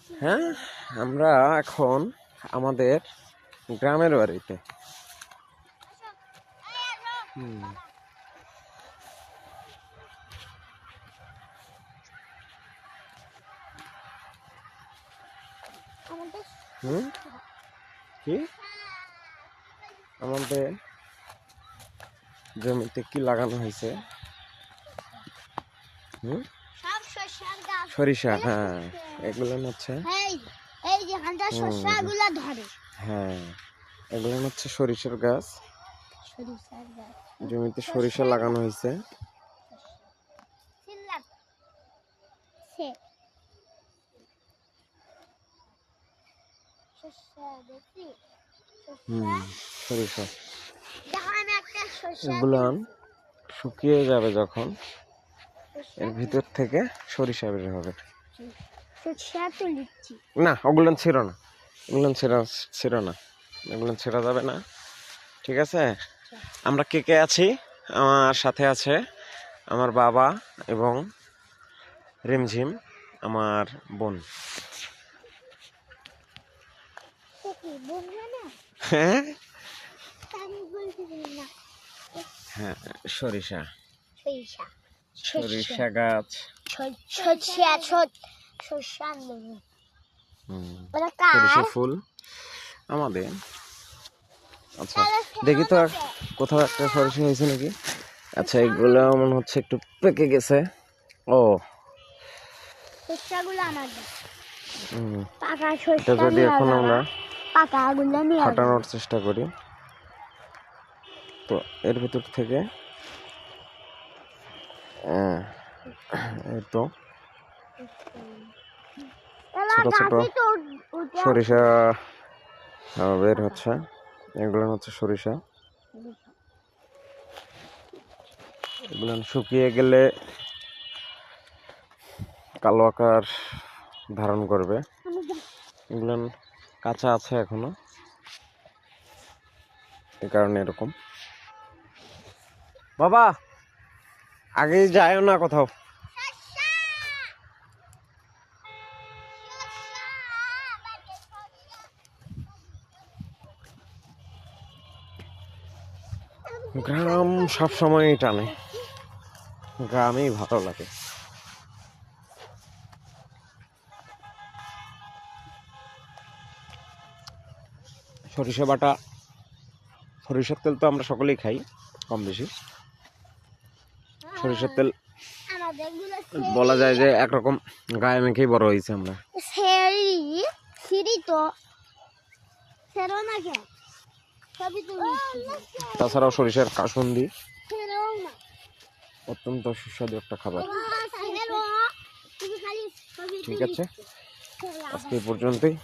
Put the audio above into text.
হ্যাঁ, আমরা এখন আমাদের গ্রামের বাড়িতে। কি আমাদের জমিতে কি লাগানো হয়েছে? সরিষা। হ্যাঁ, এগুলো হচ্ছে হ্যাঁ, এগুলো হচ্ছে সরিষার গাছ। জমিতে সরিষা লাগানো হয়েছে। সরিষা এগুলো শুকিয়ে যাবে যখন, এর ভিতর থেকে সরিষা বের হবে। না, ওগুলো ছিল না, ওগুলো ছিল না, এগুলো ছেড়া যাবে না। ঠিক আছে, আমরা কে কে আছি? আমার সাথে আছে আমার বাবা এবং রিমঝিম, আমার বোন। হ্যাঁ হ্যাঁ, সরিষা সরিষা গাছ, সরিষা ফুল আমাদের। আচ্ছা, দেখি তো আর কোথাও একটা সরিষা হয়েছে নাকি। আচ্ছা, এগুলো মনে হচ্ছে একটু পেকে গেছে। ও, যদি এখন আমরা ফাটানোর চেষ্টা করি, তো এর ভিতর থেকে এই তো ছোট ছোট সরিষা বের হচ্ছে। এগুলো হচ্ছে সরিষা। এগুলো শুকিয়ে গেলে কালো আকার ধারণ করবে। এগুলো কাঁচা আছে এখনো, এই কারণে এরকম। বাবা, আগে যায়ও না কোথাও। গ্রাম সবসময়ই টানে, গ্রামেই ভালো লাগে। সরিষা বাটা, সরিষার তেল তো আমরা সকলেই খাই কম বেশি। সরিষার তেল বলা যায় যে একরকম গায়ে মেখেই বড় হয়েছে আমরা। তাছাড়াও সরিষার কাসুন্দি অত্যন্ত সুস্বাদু একটা খাবার। ঠিক আছে, আজকে এই পর্যন্তই।